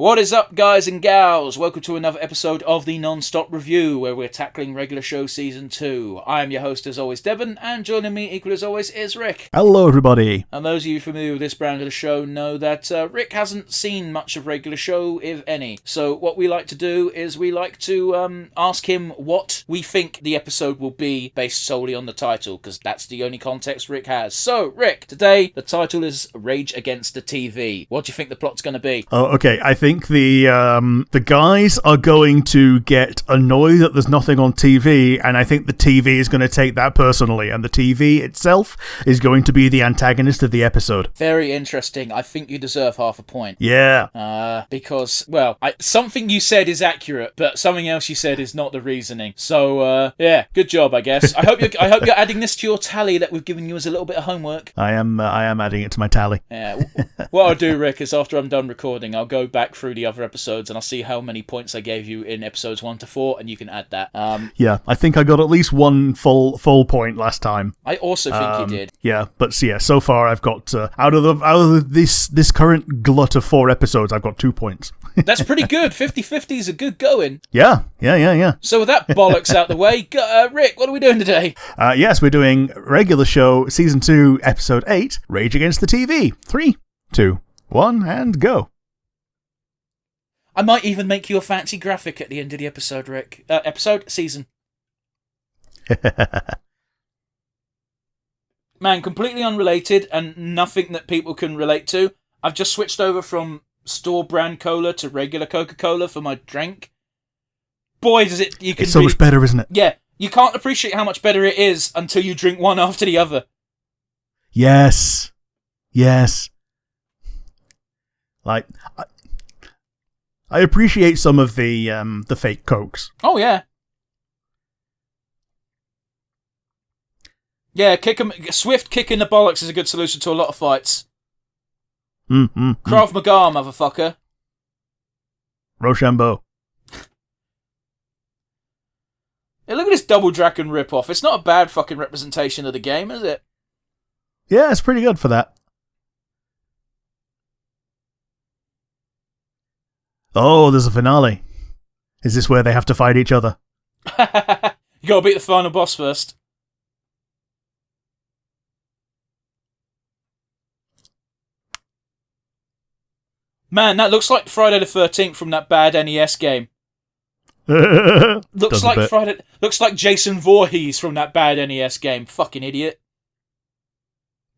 What is up, guys and gals? Welcome to another episode of the Nonstop Review, where we're tackling regular show season 2. I am your host, as always, Devon, and joining me, equally as always, is Rick. Hello, everybody. And those of you familiar with this brand of the show know that Rick hasn't seen much of regular show, if any. So what we like to do is we like to ask him what we think the episode will be based solely on the title, because that's the only context Rick has. So, Rick, today the title is Rage Against the TV. What do you think the plot's going to be? Oh, okay. I think the guys are going to get annoyed that there's nothing on TV, and I think the TV is going to take that personally, and the TV itself is going to be the antagonist of the episode. Very interesting. I think you deserve half a point. Yeah. Because, well, something you said is accurate, but something else you said is not the reasoning. So, yeah, good job, I guess. I hope you're adding this to your tally that we've given you as a little bit of homework. I am adding it to my tally. Yeah. What I'll do, Rick, is after I'm done recording, I'll go back through the other episodes and I'll see how many points I gave you in episodes 1 to 4, and you can add that. Yeah, I think I got at least one full point last time. I also think you did. Yeah, but so far I've got out of this current glut of 4 episodes, I've got 2 points. That's pretty good. 50-50 is a good going. Yeah. So with that bollocks out the way, Rick, what are we doing today? Yes, we're doing regular show season 2, episode 8, Rage Against the TV. 3, 2, 1, and go. I might even make you a fancy graphic at the end of the episode, Rick. Season. Man, completely unrelated and nothing that people can relate to. I've just switched over from store brand cola to regular Coca-Cola for my drink. Boy, does it... It's so much better, isn't it? Yeah, you can't appreciate how much better it is until you drink one after the other. Yes. Like, I appreciate some of the fake Cokes. Oh, yeah. Yeah, swift kick in the bollocks is a good solution to a lot of fights. Krav Maga, motherfucker. Rochambeau. Hey, look at this Double Dragon ripoff. It's not a bad fucking representation of the game, is it? Yeah, it's pretty good for that. Oh, there's a finale. Is this where they have to fight each other? You gotta beat the final boss first. Man, that looks like Friday the 13th from that bad NES game. Looks like Jason Voorhees from that bad NES game. Fucking idiot.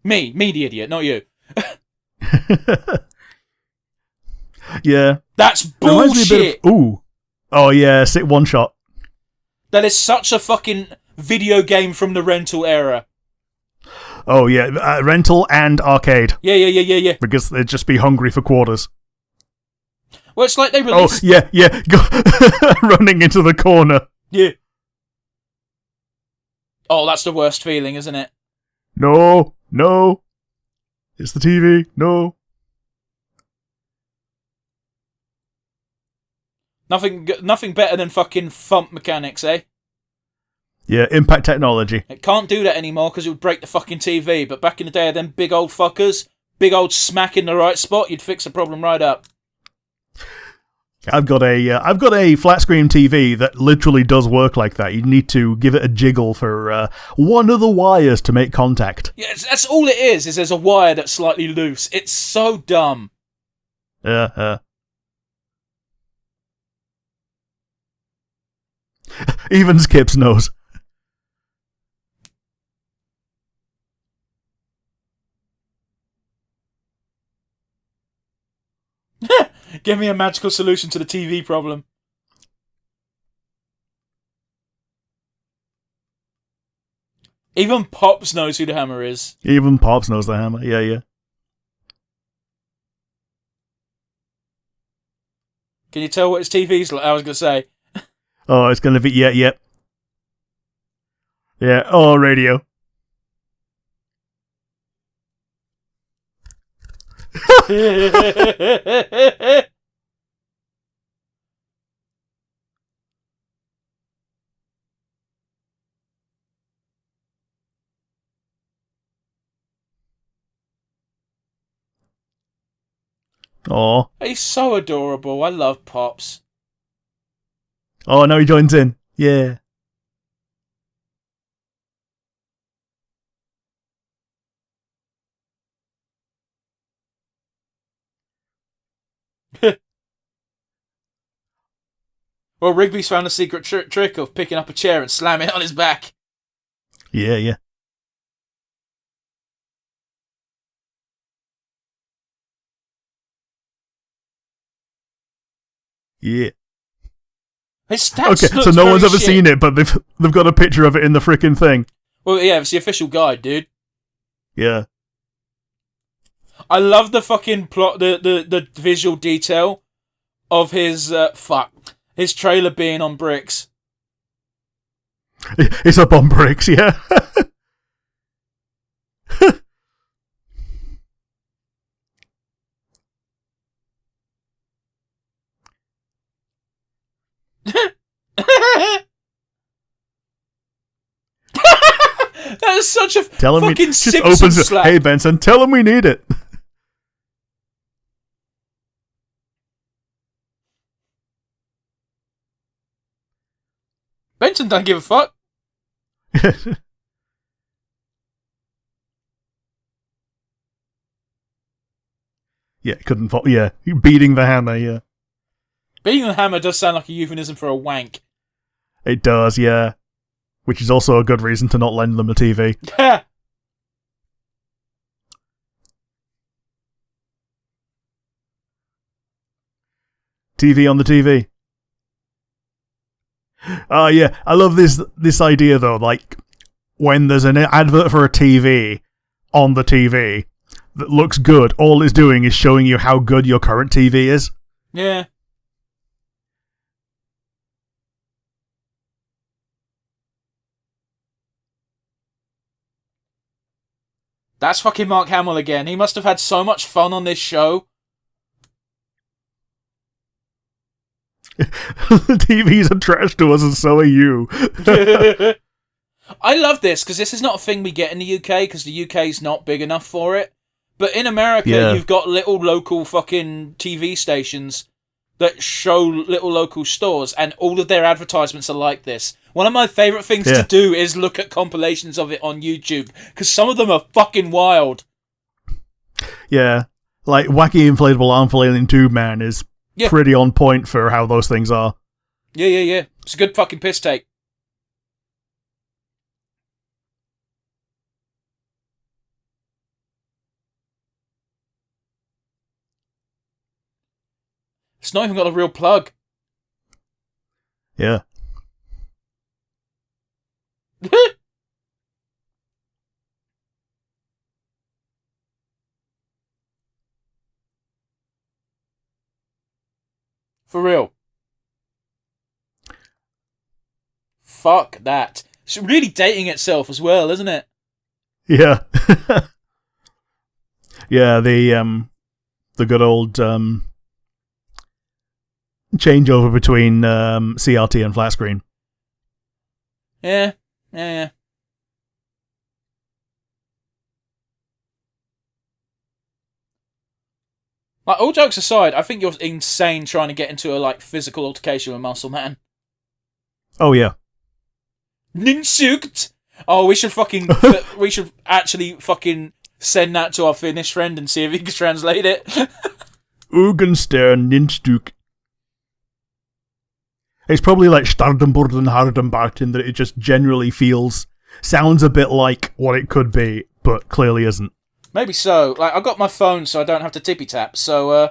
Me the idiot, not you. Yeah. That's bullshit. Ooh. Oh yeah, sit one shot. That is such a fucking video game from the rental era. Oh yeah, rental and arcade. Yeah. Because they'd just be hungry for quarters. Well, it's like they released... Oh, yeah. Running into the corner. Yeah. Oh, that's the worst feeling, isn't it? No. It's the TV. No. Nothing better than fucking thump mechanics, eh? Yeah, impact technology. It can't do that anymore because it would break the fucking TV, but back in the day of them big old fuckers, big old smack in the right spot, you'd fix the problem right up. I've got a flat screen TV that literally does work like that. You need to give it a jiggle for one of the wires to make contact. Yeah, that's all it is there's a wire that's slightly loose. It's so dumb. Even Skips knows. Give me a magical solution to the TV problem. Even Pops knows who the Hammer is. Even Pops knows the Hammer. Yeah. Can you tell what his TV's like? I was going to say. Oh, it's going to be... Yeah. Yeah, oh, radio. Aw. He's so adorable. I love Pops. Oh, now he joins in. Yeah. Well, Rigby's found a secret trick of picking up a chair and slamming it on his back. Yeah, yeah. Yeah. His stats Okay, look so no very one's ever shit. seen it, but they've got a picture of it in the frickin' thing. Well, yeah, it's the official guide, dude. Yeah. I love the fucking plot, the visual detail of his his trailer being on bricks. It's up on bricks, yeah. That is such a Tell him fucking just Simpson opens it. slap. Hey Benson, tell him we need it. Benson don't give a fuck. Yeah, couldn't fall. Yeah, beating the hammer. Yeah, Beating the hammer does sound like a euphemism for a wank. it does. Yeah, which is also a good reason to not lend them a TV. TV on the TV. Yeah, I love this idea though. Like when there's an advert for a TV on the TV that looks good, all it's doing is showing you how good your current TV is. Yeah. That's fucking Mark Hamill again. He must have had so much fun on this show. TVs are trash to us, and so are you. I love this because this is not a thing we get in the UK because the UK is not big enough for it. But in America, you've got little local fucking TV stations that show little local stores, and all of their advertisements are like this. One of my favourite things to do is look at compilations of it on YouTube because some of them are fucking wild. Yeah, like Wacky Inflatable Arm Flailing Tube Man is pretty on point for how those things are. Yeah. It's a good fucking piss take. It's not even got a real plug. Yeah. For real. Fuck that. It's really dating itself as well, isn't it? Yeah. Yeah, the good old changeover between CRT and flat screen. Yeah. Like, all jokes aside, I think you're insane trying to get into a physical altercation with Muscle Man. Oh yeah. Ninsukt! Oh, we should we should actually fucking send that to our Finnish friend and see if he can translate it. Ugenstern Ninstuk. It's probably like Stardenborden Hardenbart in that it just generally sounds a bit like what it could be, but clearly isn't. Maybe so. I got my phone so I don't have to tippy tap, so,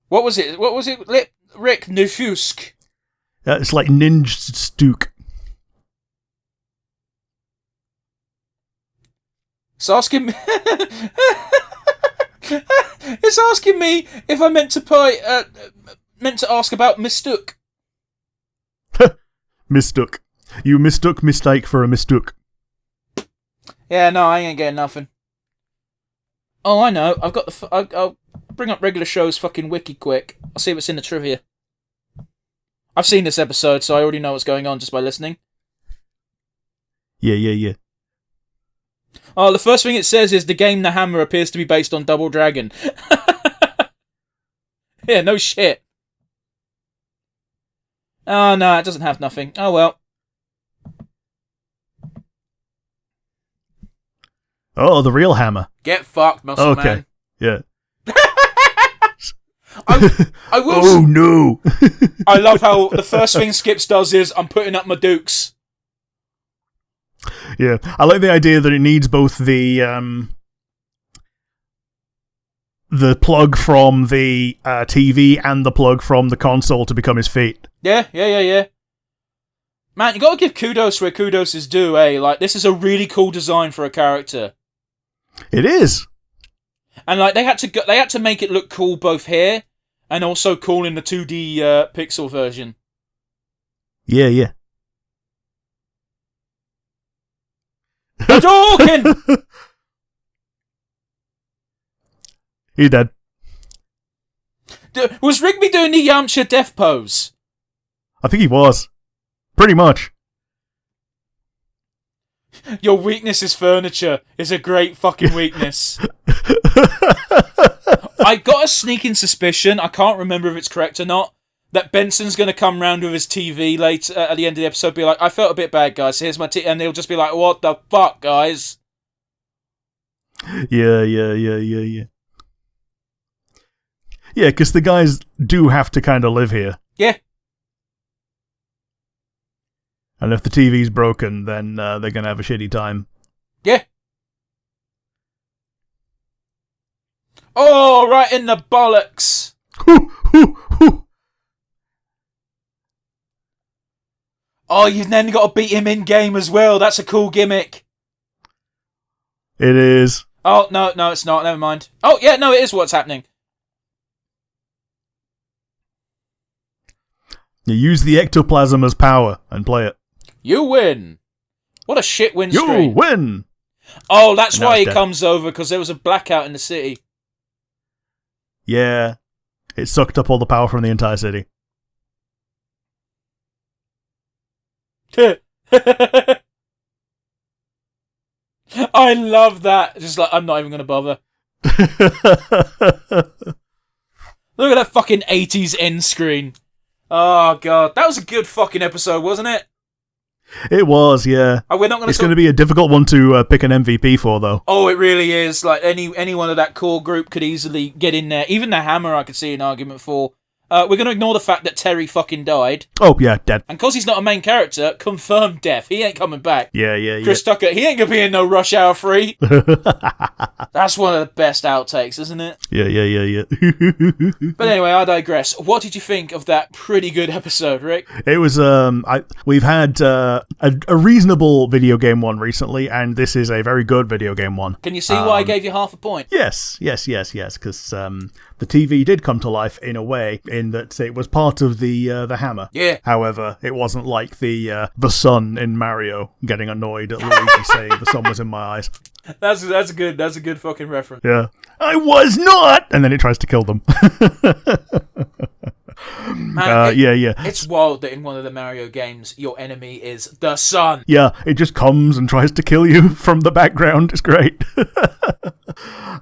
what was it? Rick Nifusk. It's like Ninjstuk. It's asking me... It's asking me if I meant to ask about mistook. Mistook. You mistook mistake for a mistook. Yeah, no, I ain't getting nothing. Oh, I know. I've got I'll bring up regular shows fucking wiki quick. I'll see what's in the trivia. I've seen this episode, so I already know what's going on just by listening. Yeah. Oh, the first thing it says is the game The Hammer appears to be based on Double Dragon. Yeah, no shit. Oh, no, it doesn't have nothing. Oh, well. Oh, the real hammer. Get fucked, muscle Okay. man. Yeah. I will. Oh, no. I love how the first thing Skips does is, I'm putting up my dukes. Yeah. I like the idea that it needs both the plug from the TV and the plug from the console to become his feet. Yeah. Man, you gotta give kudos where kudos is due, eh? Like, this is a really cool design for a character. It is. And, like, they had to make it look cool both here and also cool in the 2D pixel version. Yeah. Hadouken! He's dead. Was Rigby doing the Yamcha death pose? I think he was. Pretty much. Your weakness is furniture is a great fucking weakness. I got a sneaking suspicion, I can't remember if it's correct or not, that Benson's going to come round with his TV later at the end of the episode, be like, I felt a bit bad, guys, here's my TV, and they'll just be like, what the fuck, guys? Yeah. Yeah, because the guys do have to kind of live here. Yeah. And if the TV's broken, then they're going to have a shitty time. Yeah. Oh, right in the bollocks. Oh, you've then got to beat him in-game as well. That's a cool gimmick. It is. Oh, no, it's not. Never mind. Oh, yeah, no, it is what's happening. You use the ectoplasm as power and play it. You win. What a shit win streak. You win. Oh, that's No, why he dead. comes over, because there was a blackout in the city. Yeah. It sucked up all the power from the entire city. I love that. Just like, I'm not even going to bother. Look at that fucking 80s end screen. Oh, God. That was a good fucking episode, wasn't it? It was, yeah. Oh, we're not It's going to be a difficult one to pick an MVP for, though. Oh, it really is. Like, anyone of that core group could easily get in there. Even the Hammer I could see an argument for. We're going to ignore the fact that Terry fucking died. Oh, yeah, dead. And because he's not a main character, confirmed death. He ain't coming back. Yeah. Chris Tucker, he ain't going to be in no Rush Hour 3. That's one of the best outtakes, isn't it? Yeah. But anyway, I digress. What did you think of that pretty good episode, Rick? It was, we've had a reasonable video game one recently, and this is a very good video game one. Can you see why I gave you half a point? Yes, because the TV did come to life in a way, in that it was part of the hammer. Yeah. However, it wasn't like the sun in Mario getting annoyed at Luigi saying the sun was in my eyes. That's a good fucking reference. Yeah. I was not! And then it tries to kill them. Man, yeah. It's wild that in one of the Mario games, your enemy is the sun. Yeah, it just comes and tries to kill you from the background. It's great.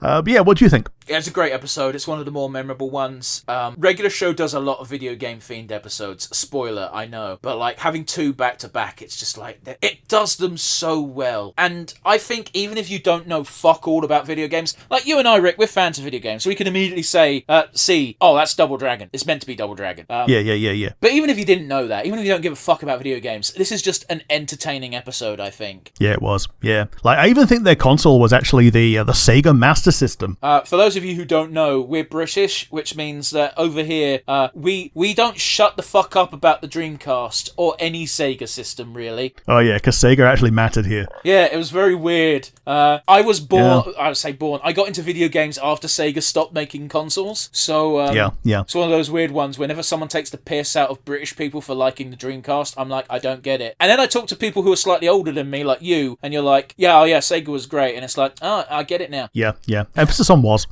But yeah, what do you think? Yeah, it's a great episode. It's one of the more memorable ones. Regular Show does a lot of video game themed episodes. Spoiler, I know. But like having two back to back, it's just like, it does them so well. And I think even if you don't know fuck all about video games, like you and I, Rick, we're fans of video games, so we can immediately say, oh, that's Double Dragon. It's meant to be Double Dragon. Yeah. But even if you didn't know that, even if you don't give a fuck about video games, this is just an entertaining episode, I think. Yeah, it was. Yeah. Like, I even think their console was actually the Sega Master System. For those of you who don't know, we're British, which means that over here, we don't shut the fuck up about the Dreamcast or any Sega system, really. Oh, yeah, because Sega actually mattered here. Yeah, it was very weird. I was born, I would say born, I got into video games after Sega stopped making consoles, so yeah. It's one of those weird ones. Whenever someone takes the piss out of British people for liking the Dreamcast, I'm like, I don't get it. And then I talk to people who are slightly older than me, like you, and you're like, yeah, Sega was great, and it's like, oh, I get it now. Yeah. Emphasis on was.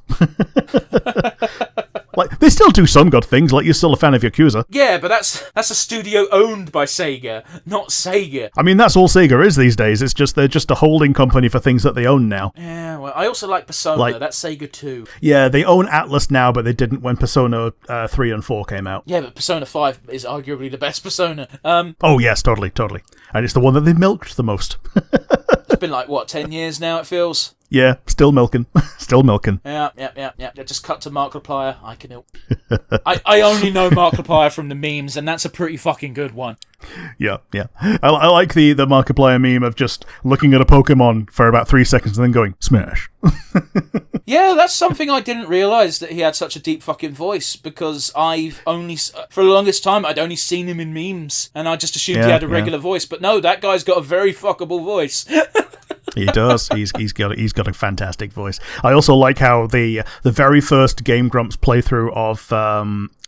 Like, they still do some good things, like you're still a fan of Yakuza. Yeah, but that's a studio owned by Sega, not Sega. I mean, that's all Sega is these days. It's just they're just a holding company for things that they own now. Yeah, well, I also like Persona. That's Sega too. Yeah, they own Atlas now, but they didn't when Persona 3 and 4 came out. Yeah, but Persona 5 is arguably the best Persona. Oh, yes, totally. And it's the one that they've milked the most. It's been like, what, 10 years now, it feels? Yeah, still milking. Still milking. Yeah. Just cut to Markiplier. I can help. I only know Markiplier from the memes, and that's a pretty fucking good one. Yeah. I like the Markiplier meme of just looking at a Pokemon for about 3 seconds and then going, smash. Yeah, that's something I didn't realise, that he had such a deep fucking voice, because I've only, for the longest time, I'd only seen him in memes, and I just assumed he had a regular voice, but no, that guy's got a very fuckable voice. He does. He's got a fantastic voice. I also like how the very first Game Grumps playthrough of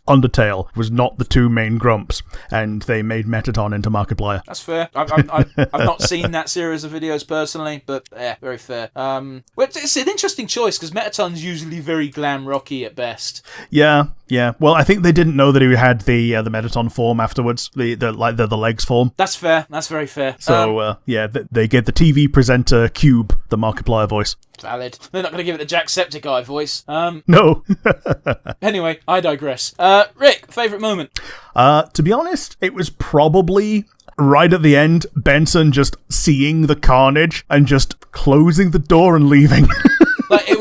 Undertale was not the two main Grumps, and they made Metaton into Markiplier. That's fair. I've not seen that series of videos personally, but yeah, very fair. Well, it's an interesting choice, because Metaton's usually very glam rocky at best. Yeah. Well, I think they didn't know that he had the Metaton form afterwards, the legs form. That's fair. That's very fair. So they gave the TV presenter Cube the Markiplier voice. Valid. They're not going to give it the Jacksepticeye voice. No. Anyway, I digress. Rick, favourite moment? To be honest, it was probably right at the end, Benson just seeing the carnage and just closing the door and leaving. Like, it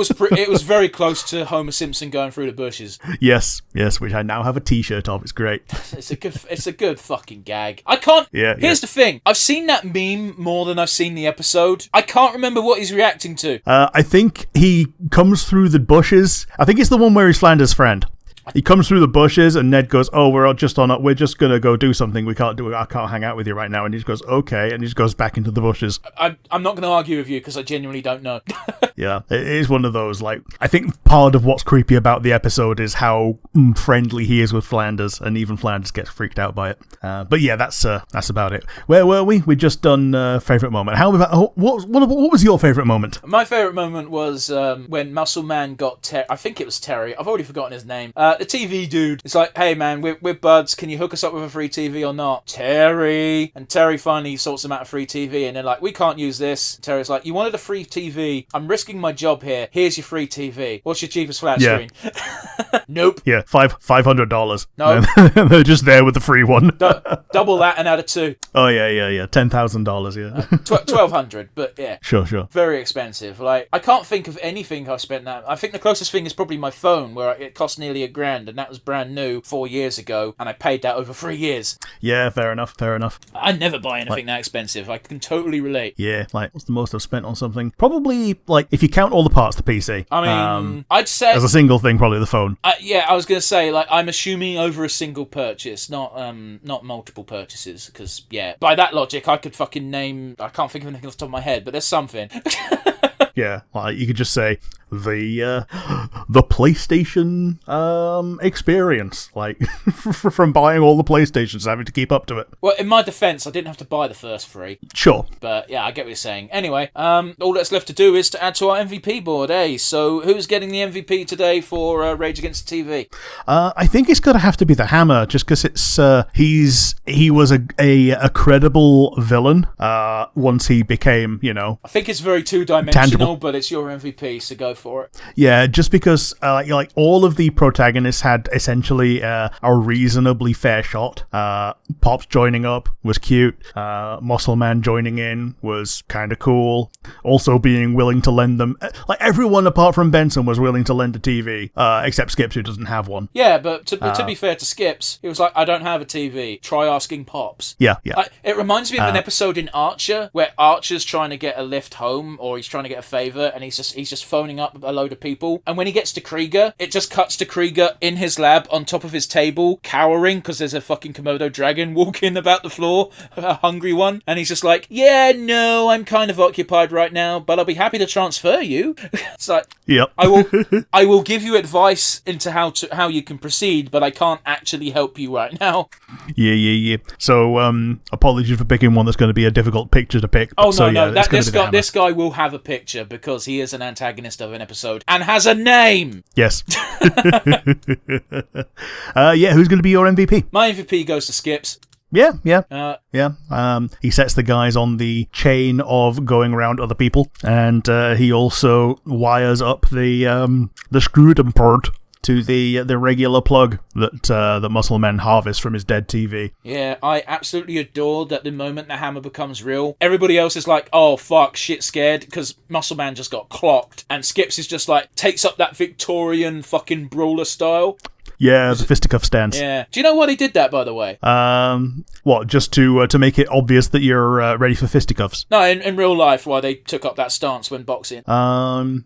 was very close to Homer Simpson going through the bushes. Yes, which I now have a T-shirt of. It's great. It's a good fucking gag. I can't. Yeah. Here's the thing. I've seen that meme more than I've seen the episode. I can't remember what he's reacting to. I think he comes through the bushes. I think it's the one where he's Flanders' friend. He comes through the bushes, and Ned goes, "Oh, we're just gonna go do something. I can't hang out with you right now." And he just goes, "Okay," and he just goes back into the bushes. I'm not going to argue with you, because I genuinely don't know. Yeah, it is one of those, like, I think part of what's creepy about the episode is how friendly he is with Flanders, and even Flanders gets freaked out by it. But yeah, that's about it. Where were we? We just done favourite moment. How about what was your favourite moment? My favourite moment was when Muscle Man got I think it was Terry. I've already forgotten his name. The TV dude. It's like, "Hey man, we're buds. Can you hook us up with a free TV or not?" Terry. And Terry finally sorts them out a free TV, and they're like, "We can't use this." And Terry's like, "You wanted a free TV. I'm risking my job here. Here's your free TV. What's your cheapest flat screen?" Nope. Yeah, $500. No. They're just there with the free one. Double that and add a 2. Oh yeah. $10,000. Yeah. 1,200. But yeah. Sure. Very expensive. Like, I can't think of anything I've spent that. I think the closest thing is probably my phone, where it cost nearly $1,000. And that was brand new 4 years ago, and I paid that over 3 years. Yeah, fair enough. I never buy anything that expensive. I can totally relate. Yeah, like, what's the most I've spent on something? Probably, like, if you count all the parts, the PC. I mean, I'd say as a single thing, probably the phone. Yeah, I was going to say, like, I'm assuming over a single purchase, not multiple purchases, because, yeah, by that logic, I could fucking name, I can't think of anything off the top of my head, but there's something. Yeah, like, you could just say the PlayStation experience, like, from buying all the PlayStations, having to keep up to it. Well, in my defense, I didn't have to buy the first 3. Sure. But yeah, I get what you're saying. Anyway, all that's left to do is to add to our MVP board, eh? So who's getting the MVP today for Rage Against the TV? I think it's got to have to be the Hammer, just because it's he was a credible villain once he became, I think it's very two-dimensional, tangible. But it's your MVP, so go for it. Yeah, just because like all of the protagonists had essentially a reasonably fair shot. Pops joining up was cute. Muscle Man joining in was kind of cool. Also being willing to lend them, like, everyone apart from Benson was willing to lend a TV, except Skips, who doesn't have one. Yeah, but to be fair to Skips, he was like, "I don't have a TV. Try asking Pops." Yeah. It reminds me of an episode in Archer where Archer's trying to get a lift home, or he's trying to get a favour, and he's just phoning up a load of people. And when he gets to Krieger, it just cuts to Krieger in his lab on top of his table, cowering because there's a fucking Komodo dragon walking about the floor, a hungry one. And he's just like, "Yeah, no, I'm kind of occupied right now, but I'll be happy to transfer you." It's like, yep. I will give you advice into how you can proceed, but I can't actually help you right now. Yeah. So, apologies for picking one that's going to be a difficult picture to pick. Oh, no. This guy will have a picture, because he is an antagonist of an episode and has a name. Yes. Yeah, who's going to be your MVP? My MVP goes to Skips. Yeah. Uh, He sets the guys on the chain of going around other people, and he also wires up the Screwdum port to the regular plug that Muscle Man harvests from his dead TV. Yeah, I absolutely adore that the moment the hammer becomes real, everybody else is like, oh fuck, shit scared, because Muscle Man just got clocked, and Skips is just like, takes up that Victorian fucking brawler style. Yeah, the fisticuff stance. Yeah. Do you know why they did that, by the way? What, just to make it obvious that you're ready for fisticuffs? No, in real life, why they took up that stance when boxing.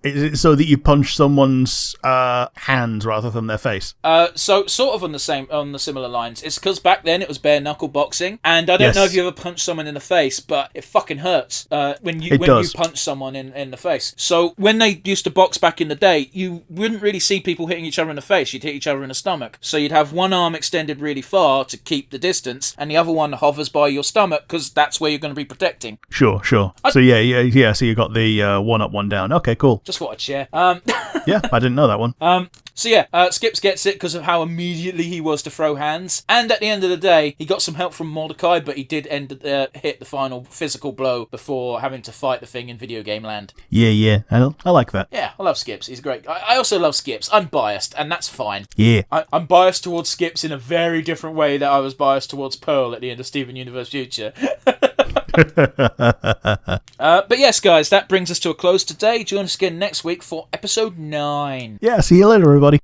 Is it so that you punch someone's hands rather than their face? So sort of on the similar lines. It's because back then it was bare knuckle boxing, and I don't know if you ever punched someone in the face, but it fucking hurts when you punch someone in the face. So when they used to box back in the day, you wouldn't really see people hitting each other in the face. You'd hit each other in the stomach. So you'd have one arm extended really far to keep the distance, and the other one hovers by your stomach because that's where you're going to be protecting. Sure. So So you got the one up, one down. Okay, cool. Just thought I'd share. Yeah, I didn't know that one. Skips gets it because of how immediately he was to throw hands, and at the end of the day, he got some help from Mordecai, but he did hit the final physical blow before having to fight the thing in video game land. Yeah, I like that. Yeah, I love Skips. He's great. I also love Skips. I'm biased, and that's fine. Yeah. I'm biased towards Skips in a very different way that I was biased towards Pearl at the end of Steven Universe Future. But yes, guys, that brings us to a close today. Join us again next week for episode 9. Yeah, see you later, everybody.